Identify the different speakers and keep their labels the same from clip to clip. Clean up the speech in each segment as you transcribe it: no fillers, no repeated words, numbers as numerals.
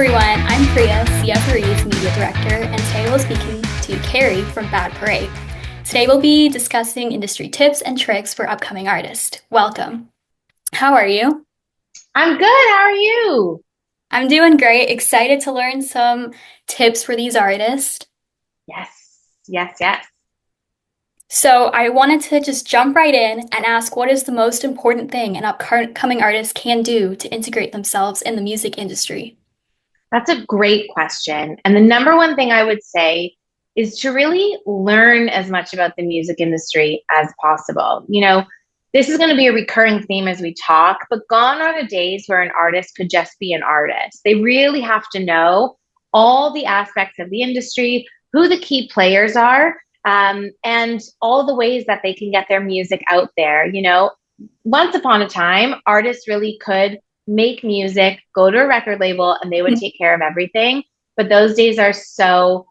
Speaker 1: everyone, I'm Priya, CFRE's Media Director, and today we'll be speaking to Kari from Bad Parade. Today we'll be discussing industry tips and tricks for upcoming artists. Welcome. How are you?
Speaker 2: I'm good. How are you?
Speaker 1: I'm doing great, excited to learn some tips for these artists.
Speaker 2: Yes, yes, yes.
Speaker 1: So I wanted to just jump right in and ask what is the most important thing an upcoming artist can do to integrate themselves in the music industry?
Speaker 2: That's a great question. And the number one thing I would say is to really learn as much about the music industry as possible. This is going to be a recurring theme as we talk, but gone are the days where an artist could just be an artist. They really have to know all the aspects of the industry, who the key players are, and all the ways that they can get their music out there. Once upon a time, artists really could make music, go to a record label, and they would take care of everything. But those days are so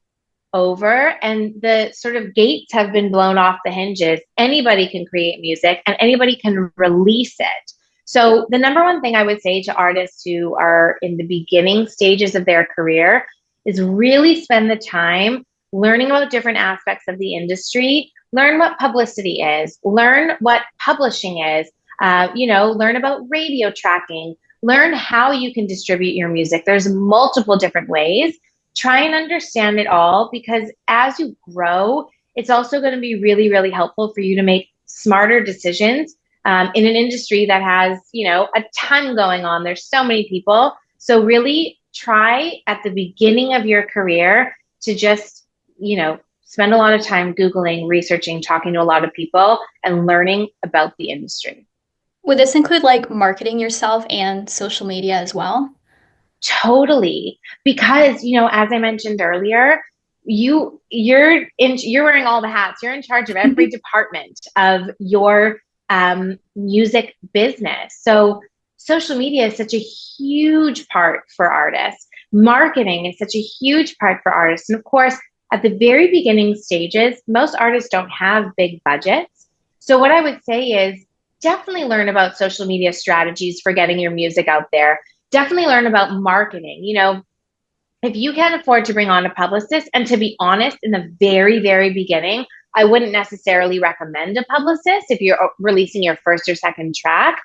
Speaker 2: over, and the sort of gates have been blown off the hinges. Anybody can create music and anybody can release it. So, the number one thing I would say to artists who are in the beginning stages of their career is really spend the time learning about different aspects of the industry, learn what publicity is, learn what publishing is, learn about radio tracking, learn how you can distribute your music. There's multiple different ways. Try and understand it all, because as you grow, it's also going to be really, really helpful for you to make smarter decisions in an industry that has, a ton going on. There's so many people. So really try at the beginning of your career to just, spend a lot of time Googling, researching, talking to a lot of people and learning about the industry.
Speaker 1: Would this include like marketing yourself and social media as well?
Speaker 2: Totally. Because, as I mentioned earlier, you're wearing all the hats. You're in charge of every department of your music business. So social media is such a huge part for artists. Marketing is such a huge part for artists. And of course, at the very beginning stages, most artists don't have big budgets. So what I would say is definitely learn about social media strategies for getting your music out there. Definitely learn about marketing. If you can't afford to bring on a publicist, and to be honest, in the very, very beginning, I wouldn't necessarily recommend a publicist if you're releasing your first or second track.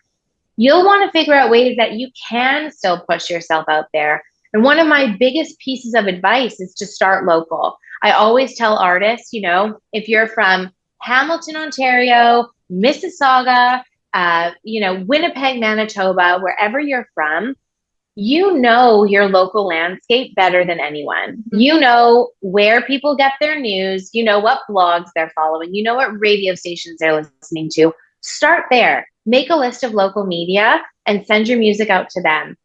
Speaker 2: You'll want to figure out ways that you can still push yourself out there. And one of my biggest pieces of advice is to start local. I always tell artists, if you're from Hamilton, Ontario, Mississauga, Winnipeg, Manitoba, wherever you're from, you know your local landscape better than anyone. You know where people get their news. You know what blogs they're following. You know what radio stations they're listening to. Start there. Make a list of local media and send your music out to them.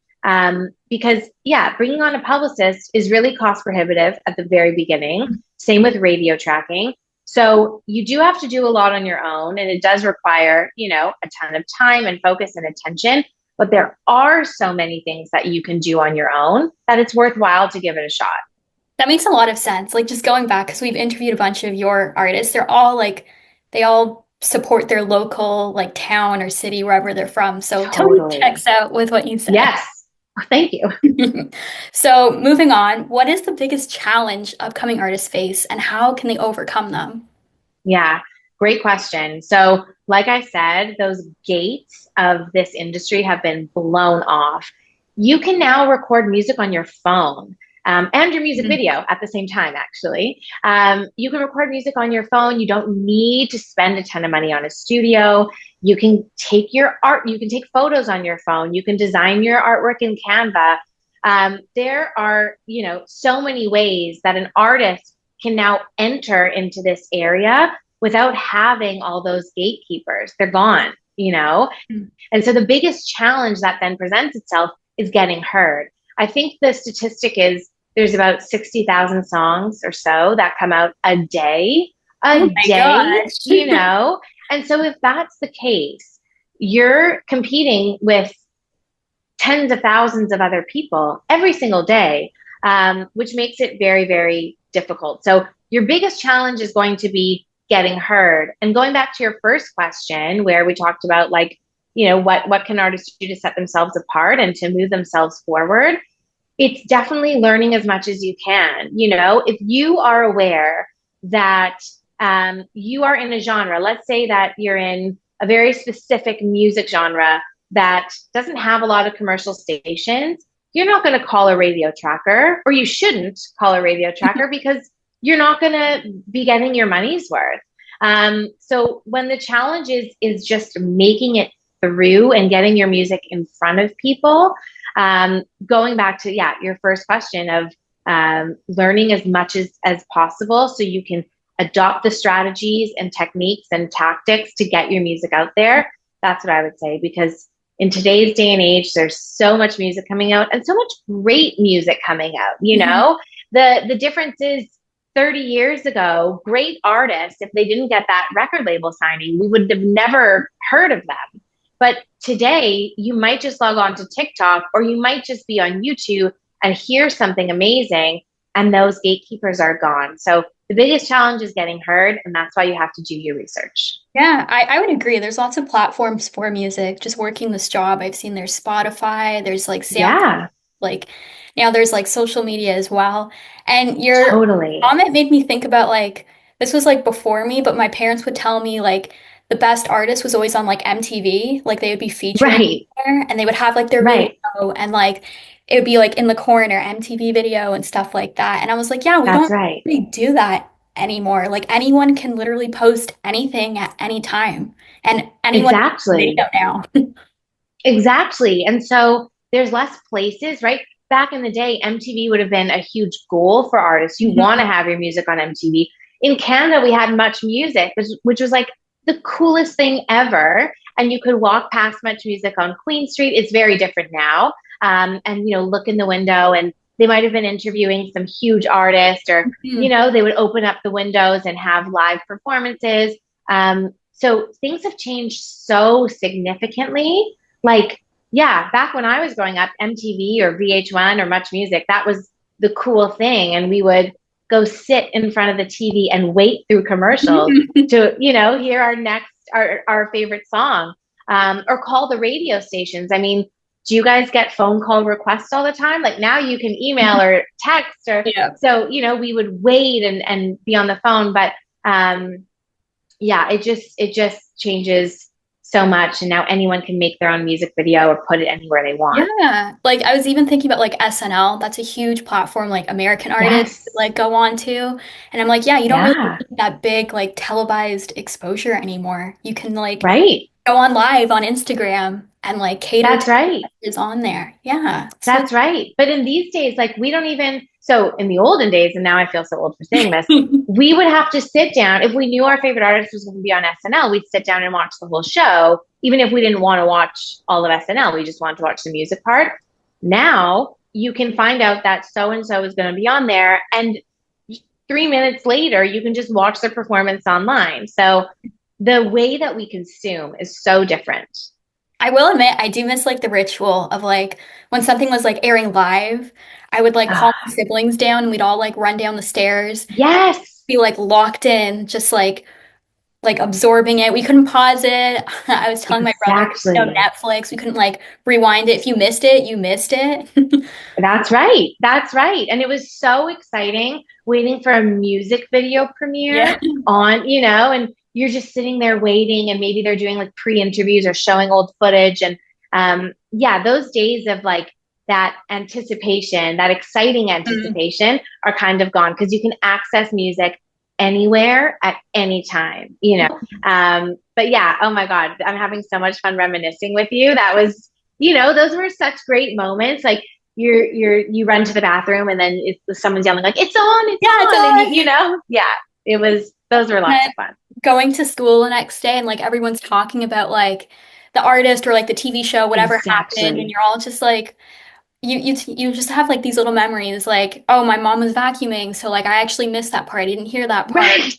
Speaker 2: Because, bringing on a publicist is really cost prohibitive at the very beginning. Same with radio tracking. So you do have to do a lot on your own, and it does require, a ton of time and focus and attention. But there are so many things that you can do on your own that it's worthwhile to give it a shot.
Speaker 1: That makes a lot of sense. Like just going back, because we've interviewed a bunch of your artists, they all support their local like town or city wherever they're from. So totally
Speaker 2: Totally.
Speaker 1: checks out with what you said.
Speaker 2: Yes. Thank you.
Speaker 1: So moving on, what is the biggest challenge upcoming artists face and how can they overcome them?
Speaker 2: Yeah, great question. So, like I said, those gates of this industry have been blown off. You can now record music on your phone. And your music
Speaker 1: Mhm.
Speaker 2: video at the same time, actually. You can record music on your phone. You don't need to spend a ton of money on a studio. You can take your art, you can take photos on your phone. You can design your artwork in Canva. There are, so many ways that an artist can now enter into this area without having all those gatekeepers. They're gone.
Speaker 1: Mm.
Speaker 2: And so the biggest challenge that then presents itself is getting heard. I think the statistic is there's about 60,000 songs or so that come out a day,
Speaker 1: Oh
Speaker 2: a
Speaker 1: my
Speaker 2: day,
Speaker 1: gosh.
Speaker 2: you know? And so if that's the case, you're competing with tens of thousands of other people every single day, which makes it very, very difficult. So your biggest challenge is going to be getting heard. And going back to your first question, where we talked about what can artists do to set themselves apart and to move themselves forward? it's definitely learning as much as you can. You know, if you are aware that you are in a genre, let's say that you're in a very specific music genre that doesn't have a lot of commercial stations, you're not going to call a radio tracker, or you shouldn't call a radio tracker because you're not going to be getting your money's worth. So when the challenge is just making it through and getting your music in front of people, going back to your first question of learning as much as possible so you can adopt the strategies and techniques and tactics to get your music out there. That's what I would say, because in today's day and age, there's so much music coming out and so much great music coming out. You know, the difference is 30 years ago, great artists, if they didn't get that record label signing, we would have never heard of them. But today, you might just log on to TikTok, or you might just be on YouTube and hear something amazing, and those gatekeepers are gone. So the biggest challenge is getting heard, and that's why you have to do your research.
Speaker 1: Yeah, I would agree. There's lots of platforms for music. Just working this job, I've seen there's Spotify, there's like Sound,
Speaker 2: Yeah,
Speaker 1: like now there's like social media as well. And your
Speaker 2: totally.
Speaker 1: comment made me think about like this was like before me, but my parents would tell me like the best artist was always on like MTV. Like they would be featured
Speaker 2: Right,
Speaker 1: there and they would have like their video
Speaker 2: right.
Speaker 1: and like it would be like in the corner, MTV video and stuff like that. And I was like, yeah, we
Speaker 2: That's
Speaker 1: don't
Speaker 2: right.
Speaker 1: really do that anymore. Like anyone can literally post anything at any time and anyone can make
Speaker 2: Exactly.
Speaker 1: video now.
Speaker 2: Exactly. And so there's less places, right? Back in the day, MTV would have been a huge goal for artists. You want to
Speaker 1: Mhm.
Speaker 2: have your music on MTV. In Canada, we had Much Music, which was like the coolest thing ever. And you could walk past Much Music on Queen Street. It's very different now. And, you know, look in the window, and they might have been interviewing some huge artist, or, you
Speaker 1: Mhm.
Speaker 2: know, they would open up the windows and have live performances. So things have changed so significantly. Like, yeah, back when I was growing up, MTV or VH1 or Much Music, that was the cool thing. And we would go sit in front of the TV and wait through commercials to, you know, hear our favorite song, or call the radio stations. I mean, do you guys get phone call requests all the time? Like now you can email or text, or
Speaker 1: Yeah.
Speaker 2: so, you know, we would wait and be on the phone. But yeah, it just changes so much, and now anyone can make their own music video or put it anywhere they want.
Speaker 1: Yeah. Like I was even thinking about like SNL. That's a huge platform like American artists
Speaker 2: Yes.
Speaker 1: like go on to. And I'm like, yeah, you don't really
Speaker 2: Yeah.
Speaker 1: need that big like televised exposure anymore. You can like
Speaker 2: Right.
Speaker 1: go on live on Instagram and like cater
Speaker 2: That's
Speaker 1: to
Speaker 2: right.
Speaker 1: is on there. Yeah. So
Speaker 2: That's right. But in these days, like we don't even, so in the olden days, and now I feel so old for saying this, we would have to sit down. If we knew our favorite artist was going to be on SNL, we'd sit down and watch the whole show. Even if we didn't want to watch all of SNL, we just wanted to watch the music part. Now you can find out that so and so is going to be on there, and 3 minutes later, you can just watch the performance online. So the way that we consume is so different.
Speaker 1: I will admit, I do miss like the ritual of like when something was like airing live, I would like call my
Speaker 2: Ah,
Speaker 1: siblings down and we'd all like run down the stairs,
Speaker 2: yes,
Speaker 1: be like locked in, just like absorbing it. We couldn't pause it. I was telling my brother, no
Speaker 2: exactly.
Speaker 1: Netflix. We couldn't like rewind it. If you missed it, you missed it.
Speaker 2: That's right. That's right. And it was so exciting waiting for a music video
Speaker 1: Yeah.
Speaker 2: premiere on, you know, and you're just sitting there waiting, and maybe they're doing like pre-interviews or showing old footage. And yeah, those days of like that anticipation, that exciting
Speaker 1: Mm.
Speaker 2: anticipation are kind of gone, because you can access music anywhere at any time, you know. But yeah, oh my God, I'm having so much fun reminiscing with you. That was, you know, those were such great moments. Like you run to the bathroom, and then someone's yelling like it's
Speaker 1: Yeah, it's
Speaker 2: on, and you
Speaker 1: on.
Speaker 2: know, yeah, it was, those were
Speaker 1: And
Speaker 2: lots
Speaker 1: then
Speaker 2: of fun.
Speaker 1: going to school the next day and like everyone's talking about like the artist or like the TV show, whatever happened, and
Speaker 2: Exactly.
Speaker 1: you're all just like you just have like these little memories like, oh, my mom was vacuuming, so like I actually missed that part. I didn't hear that part.
Speaker 2: Right.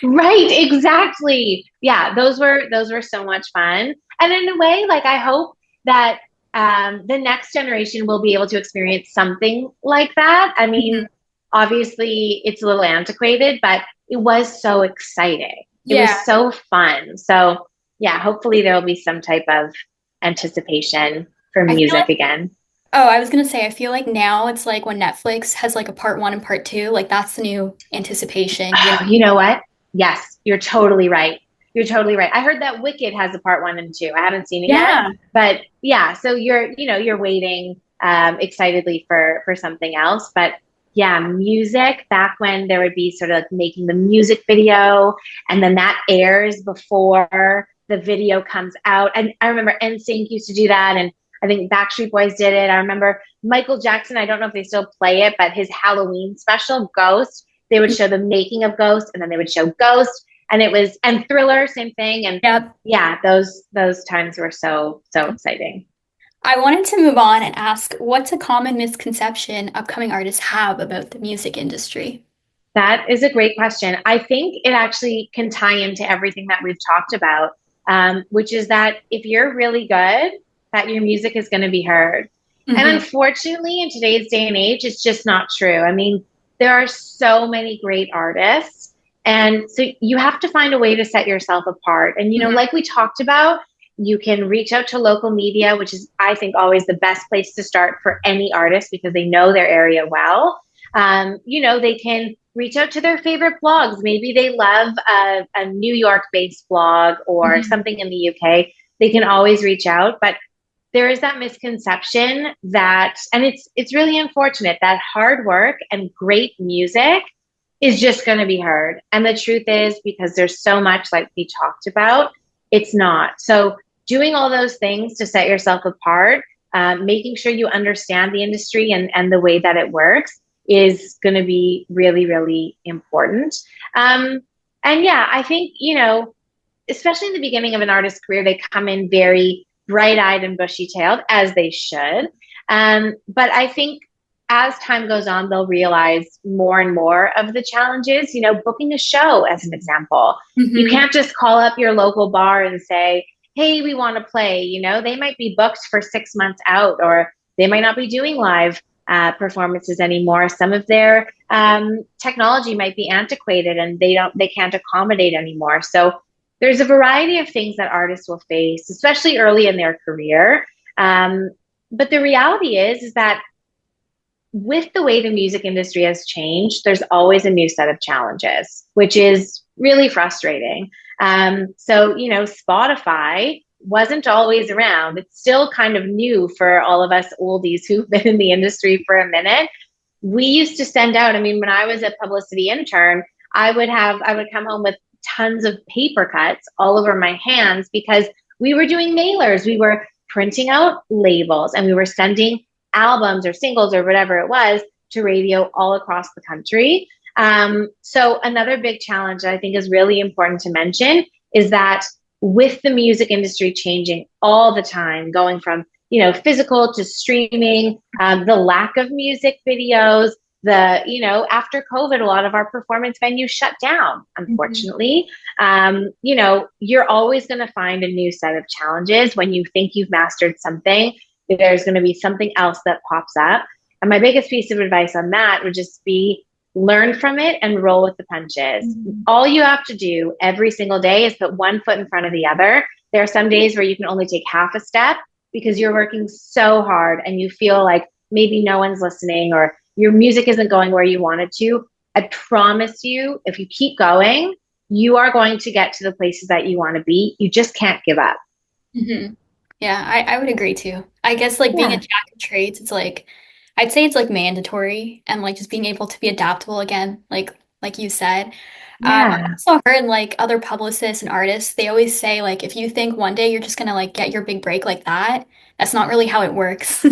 Speaker 2: Right, exactly. Yeah, those were so much fun. And in a way, like I hope that the next generation will be able to experience something like that. I
Speaker 1: Mhm.
Speaker 2: mean, obviously it's a little antiquated, but it was so exciting. It
Speaker 1: Yeah.
Speaker 2: was so fun. So yeah, hopefully there will be some type of anticipation for
Speaker 1: I feel
Speaker 2: music
Speaker 1: like
Speaker 2: again.
Speaker 1: Oh, I was gonna say, I feel like now it's like when Netflix has like a part one and part two, like that's the new anticipation, you know?
Speaker 2: You know what? Yes, you're totally right. You're totally right. I heard that Wicked has a part one and two. I haven't seen it yet,
Speaker 1: Yeah.
Speaker 2: but yeah. So you're waiting excitedly for something else. But yeah, music back when there would be sort of like making the music video, and then that airs before the video comes out. And I remember NSYNC used to do that, and I think Backstreet Boys did it. I remember Michael Jackson. I don't know if they still play it, but his Halloween special, Ghost, they would show the making of Ghost, and then they would show Ghost, and it was and Thriller, same thing. And
Speaker 1: Yep.
Speaker 2: yeah, those times were so exciting.
Speaker 1: I wanted to move on and ask, what's a common misconception upcoming artists have about the music industry?
Speaker 2: That is a great question. I think it actually can tie into everything that we've talked about, which is that if you're really good, that your music is going to be heard. And
Speaker 1: Hmm.
Speaker 2: unfortunately, in today's day and age, it's just not true. I mean, there are so many great artists. And so you have to find a way to set yourself apart. And,
Speaker 1: Hmm.
Speaker 2: like we talked about, you can reach out to local media, which is, I think, always the best place to start for any artist because they know their area well. They can reach out to their favorite blogs. Maybe they love a New York based blog or
Speaker 1: Hmm.
Speaker 2: something in the UK. They can always reach out. But there is that misconception that, and it's really unfortunate that hard work and great music is just going to be heard. And the truth is, because there's so much like we talked about, it's not. So doing all those things to set yourself apart, making sure you understand the industry and the way that it works is going to be really, really important. Um, and yeah, I think, especially in the beginning of an artist's career, they come in very bright eyed and bushy tailed, as they should. But I think as time goes on, they'll realize more and more of the challenges. Booking a show, as an example. You
Speaker 1: Hmm.
Speaker 2: can't just call up your local bar and say, hey, we want to play. They might be booked for 6 months out, or they might not be doing live performances anymore. Some of their technology might be antiquated and they can't accommodate anymore. So there's a variety of things that artists will face, especially early in their career. But the reality is that with the way the music industry has changed, there's always a new set of challenges, which is really frustrating. Spotify wasn't always around. It's still kind of new for all of us oldies who've been in the industry for a minute. We used to send out, I mean, when I was a publicity intern, I would come home with tons of paper cuts all over my hands because we were doing mailers. We were printing out labels and we were sending albums or singles or whatever it was to radio all across the country. So another big challenge that I think is really important to mention is that with the music industry changing all the time, going from physical to streaming, the lack of music videos, after COVID, a lot of our performance venues shut down,
Speaker 1: Hmm.
Speaker 2: unfortunately. You're always going to find a new set of challenges. When you think you've mastered something, there's going to be something else that pops up. And my biggest piece of advice on that would just be learn from it and roll with the punches.
Speaker 1: Hmm.
Speaker 2: All you have to do every single day is put one foot in front of the other. There are some days where you can only take half a step because you're working so hard and you feel like maybe no one's listening or your music isn't going where you want it to. I promise you, if you keep going, you are going to get to the places that you want to be. You just can't give up.
Speaker 1: Hmm. Yeah, I would agree too. I guess like being a
Speaker 2: Yeah.
Speaker 1: jack of trades, it's like I'd say it's like mandatory and like just being able to be adaptable again, like you said. I've
Speaker 2: Yeah.
Speaker 1: also heard like other publicists and artists, they always say like if you think one day you're just gonna like get your big break like that, that's not really how it works.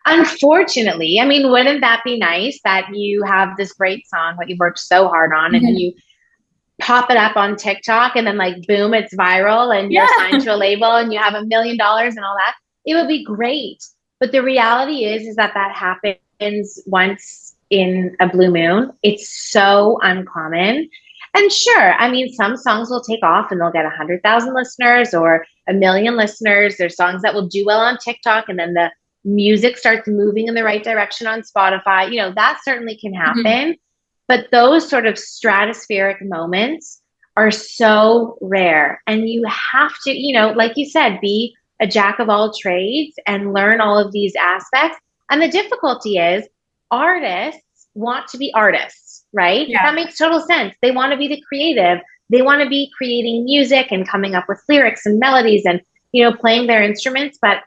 Speaker 2: Unfortunately, I mean, wouldn't that be nice that you have this great song that you've worked so hard on and then
Speaker 1: Mhm.
Speaker 2: you pop it up on TikTok and then like boom, it's viral and you're signed
Speaker 1: Yeah.
Speaker 2: to a label and you have $1 million and all that. It would be great. But the reality is that happens once in a blue moon. It's so uncommon. And sure, I mean, some songs will take off and they'll get 100,000 listeners or a million listeners. There's songs that will do well on TikTok and then the music starts moving in the right direction on Spotify. That certainly can
Speaker 1: Mhm.
Speaker 2: happen. But those sort of stratospheric moments are so rare. And you have to, like you said, be a jack of all trades and learn all of these aspects. And the difficulty is artists want to be artists, right?
Speaker 1: Yeah.
Speaker 2: That makes total sense. They want to be the creative. They want to be creating music and coming up with lyrics and melodies and, playing their instruments. But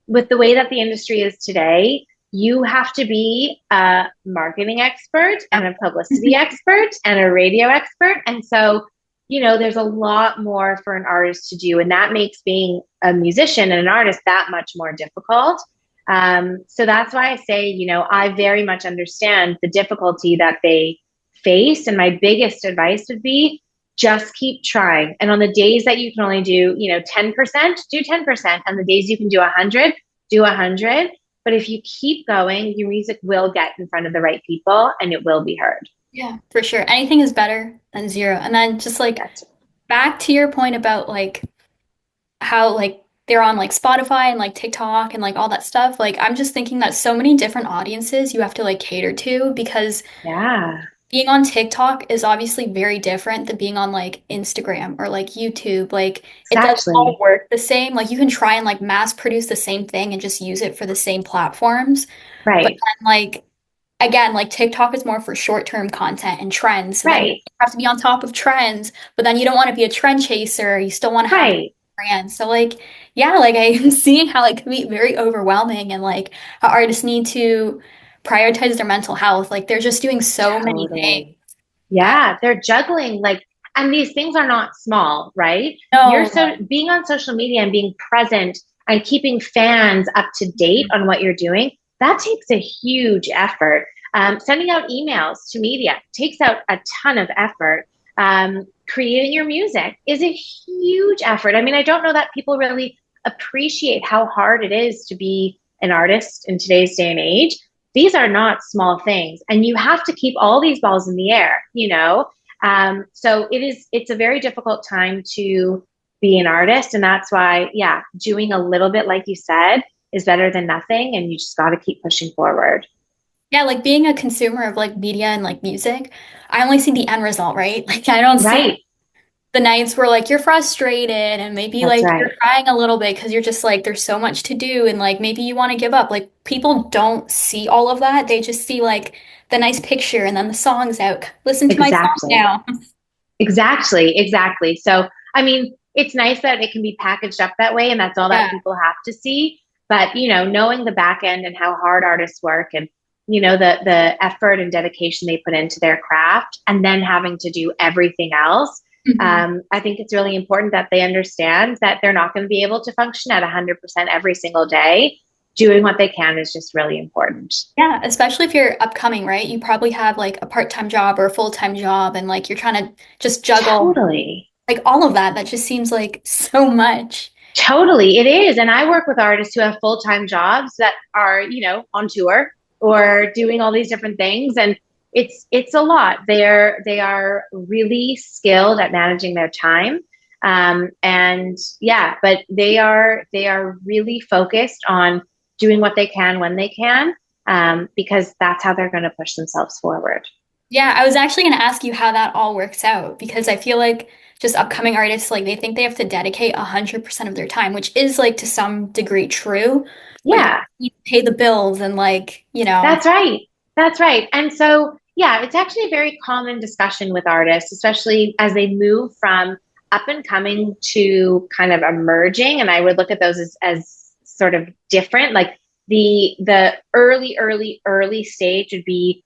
Speaker 2: with the way that the industry is today, you have to be a marketing expert and a publicity expert and a radio expert. And so, there's a lot more for an artist to do. And that makes being a musician and an artist that much more difficult. So that's why I say, I very much understand the difficulty that they face. And my biggest advice would be just keep trying. And on the days that you can only do, 10%, do 10%. And the days you can do 100, do 100. But if you keep going, your music will get in front of the right people and it will be heard.
Speaker 1: Yeah, for sure. Anything is better than zero. And then just like
Speaker 2: That's
Speaker 1: back to your point about like how like they're on like Spotify and like TikTok and like all that stuff. Like I'm just thinking that so many different audiences you have to like cater to because
Speaker 2: yeah,
Speaker 1: being on TikTok is obviously very different than being on like Instagram or like YouTube. Like it doesn't all
Speaker 2: exactly.
Speaker 1: work the same. Like you can try and like mass produce the same thing and just use it for the same platforms. But
Speaker 2: Right,
Speaker 1: then like again, like TikTok is more for short-term content and trends. So then you
Speaker 2: right,
Speaker 1: have to be on top of trends, but then you don't want to be a trend chaser. You still want to have
Speaker 2: right.
Speaker 1: brands. So like, yeah, like I'm seeing how it can be very overwhelming and like how artists need to prioritize their mental health. Like they're just doing so many things.
Speaker 2: Totally. Yeah, they're juggling like, and these things are not small, right? You're
Speaker 1: No,
Speaker 2: so being on social media and being present and keeping fans up to date
Speaker 1: no.
Speaker 2: on what you're doing, that takes a huge effort. Sending out emails to media takes out a ton of effort. Creating your music is a huge effort. I mean, I don't know that people really appreciate how hard it is to be an artist in today's day and age. These are not small things, and you have to keep all these balls in the air. So it's a very difficult time to be an artist, and that's why, yeah, doing a little bit, like you said, is better than nothing, and you just got to keep pushing forward.
Speaker 1: Yeah, like being a consumer of like media and like music, I only see the end result, right? Like I don't see
Speaker 2: Right.
Speaker 1: the nights where like you're frustrated and maybe
Speaker 2: That's
Speaker 1: like you're
Speaker 2: right.
Speaker 1: crying a little bit because you're just like there's so much to do and like maybe you want to give up. Like people don't see all of that. They just see like the nice picture and then the song's out. Listen to my song
Speaker 2: Exactly.
Speaker 1: now.
Speaker 2: Exactly. Exactly. So, I mean, it's nice that it can be packaged up that way, and that's all that
Speaker 1: Yeah.
Speaker 2: people have to see. But, knowing the back end and how hard artists work and, the effort and dedication they put into their craft, and then having to do everything else.
Speaker 1: Mhm.
Speaker 2: I think it's really important that they understand that they're not going to be able to function at 100% every single day. Doing what they can is just really important.
Speaker 1: Yeah, especially if you're upcoming, right? You probably have like a part-time job or a full-time job and like you're trying to just juggle
Speaker 2: Totally.
Speaker 1: like all of that. That just seems like so much.
Speaker 2: Totally, it is. And I work with artists who have full-time jobs that are, on tour or doing all these different things. And it's a lot. They are really skilled at managing their time. And yeah, but they are really focused on doing what they can when they can, because that's how they're going to push themselves forward.
Speaker 1: Yeah, I was actually going to ask you how that all works out because I feel like just upcoming artists, like they think they have to dedicate 100% of their time, which is like to some degree true, but you
Speaker 2: Yeah.
Speaker 1: need to pay the bills and like, you know,
Speaker 2: That's right. That's right. And so, yeah, it's actually a very common discussion with artists, especially as they move from up and coming to kind of emerging. And I would look at those as sort of different. Like the early stage would be,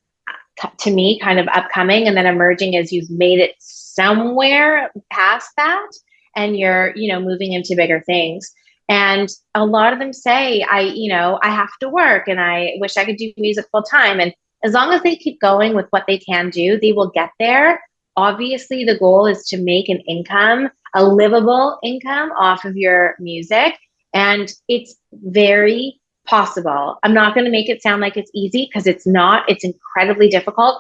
Speaker 2: to me, kind of upcoming, and then emerging as you've made it somewhere past that and you're, moving into bigger things. And a lot of them say, I have to work and I wish I could do music full time. And as long as they keep going with what they can do, they will get there. Obviously, the goal is to make an income, a livable income off of your music. And it's very possible. I'm not going to make it sound like it's easy because it's not. It's incredibly difficult.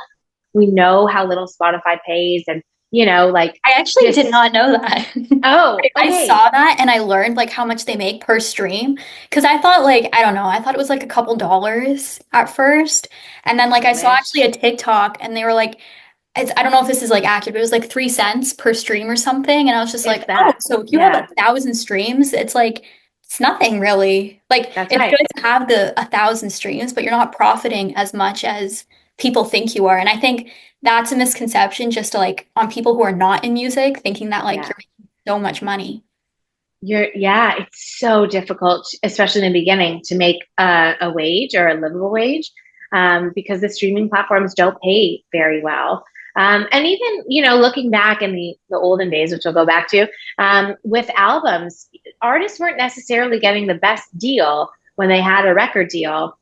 Speaker 2: We know how little Spotify pays, and, like,
Speaker 1: I actually did
Speaker 2: just,
Speaker 1: not know that.
Speaker 2: oh,
Speaker 1: I
Speaker 2: okay.
Speaker 1: saw that and I learned like how much they make per stream because I thought like I don't know, I thought it was like a couple dollars at first. And then like
Speaker 2: I
Speaker 1: I saw actually
Speaker 2: wish.
Speaker 1: a TikTok and they were like I don't know if this is like accurate, but it was like 3 cents per stream or something. And I was just
Speaker 2: If
Speaker 1: like, oh,
Speaker 2: that,
Speaker 1: so if you have
Speaker 2: yeah,
Speaker 1: 1,000 streams, it's like It's nothing really. Like
Speaker 2: That's
Speaker 1: it's
Speaker 2: right.
Speaker 1: good to have the 1,000 streams, but you're not profiting as much as people think you are. And I think that's a misconception just to like on people who are not in music, thinking that like
Speaker 2: Yeah.
Speaker 1: you're making so much money.
Speaker 2: Yeah, it's so difficult, especially in the beginning, to make a wage or a livable wage, because the streaming platforms don't pay very well. And even, looking back in the olden days, which we'll go back to, with albums, artists weren't necessarily getting the best deal when they had a record deal,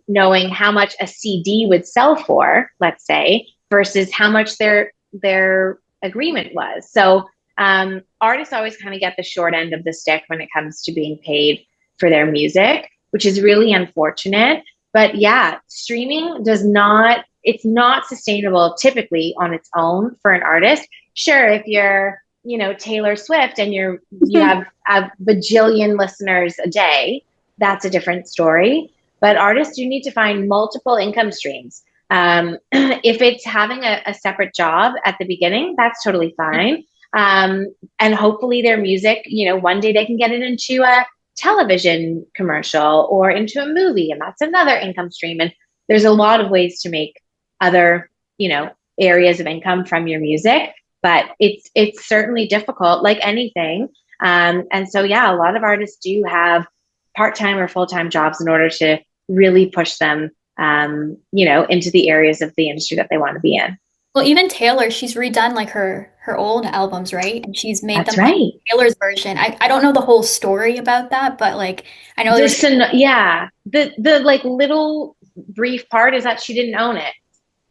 Speaker 2: knowing how much a CD would sell for, let's say, versus how much their agreement was. So artists always kind of get the short end of the stick when it comes to being paid for their music, which is really unfortunate. But yeah, streaming it's not sustainable typically on its own for an artist. Sure, if you're, Taylor Swift and you have a bajillion listeners a day, that's a different story. But artists do need to find multiple income streams. If it's having a separate job at the beginning, that's totally fine. And hopefully their music, one day they can get it into a television commercial or into a movie, and that's another income stream. And there's a lot of ways to make other, areas of income from your music, but it's certainly difficult, like anything. And so, yeah, a lot of artists do have part-time or full-time jobs in order to really push them, into the areas of the industry that they want to be in.
Speaker 1: Well, even Taylor, she's redone like her old albums, right? And she's made
Speaker 2: That's
Speaker 1: them like
Speaker 2: right.
Speaker 1: Taylor's version. I don't know the whole story about that, but like I know there's
Speaker 2: Yeah, the like little brief part is that she didn't own it.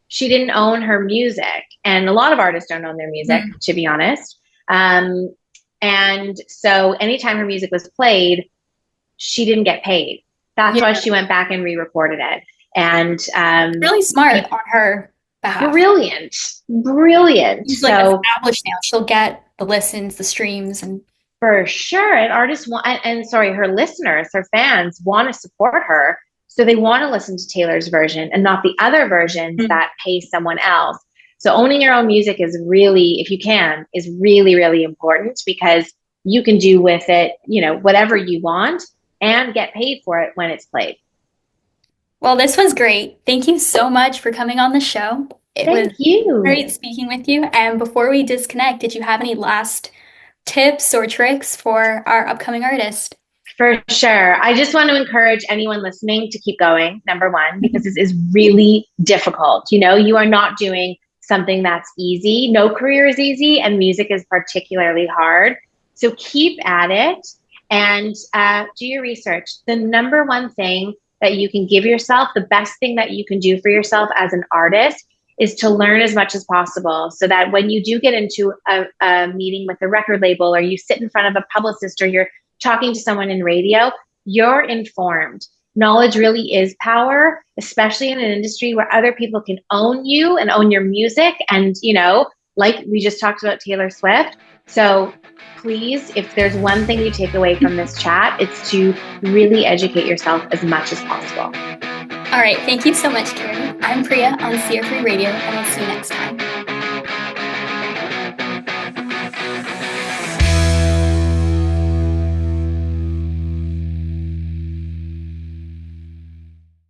Speaker 2: She didn't own her music, and a lot of artists don't own their music,
Speaker 1: Mhm.
Speaker 2: to be honest. Um, and so anytime her music was played, she didn't get paid. That's why
Speaker 1: Yeah,
Speaker 2: she went back and re-recorded it. And
Speaker 1: really smart on her behalf.
Speaker 2: brilliant, brilliant.
Speaker 1: She's like
Speaker 2: So
Speaker 1: established now. She'll get the listens, the streams, and
Speaker 2: for sure. And artists want, and sorry, her listeners, her fans want to support her. So they want to listen to Taylor's version and not the other versions
Speaker 1: Mhm.
Speaker 2: that pay someone else. So owning your own music is really, if you can, is really, really important because you can do with it, whatever you want and get paid for it when it's played.
Speaker 1: Well, this was great. Thank you so much for coming on the show. It was
Speaker 2: Thank you.
Speaker 1: great speaking with you. And before we disconnect, did you have any last tips or tricks for our upcoming artist?
Speaker 2: For sure. I just want to encourage anyone listening to keep going, number one, because this is really difficult. You are not doing something that's easy. No career is easy, and music is particularly hard. So keep at it and do your research. The number one thing that you can give yourself, the best thing that you can do for yourself as an artist, is to learn as much as possible so that when you do get into a meeting with a record label or you sit in front of a publicist or you're talking to someone in radio, you're informed. Knowledge really is power, especially in an industry where other people can own you and own your music. And, like we just talked about Taylor Swift. So please, if there's one thing you take away from this chat, it's to really educate yourself as much as possible.
Speaker 1: All right. Thank you so much, Karen. I'm Priya on CFRE Radio, and we'll see you next time.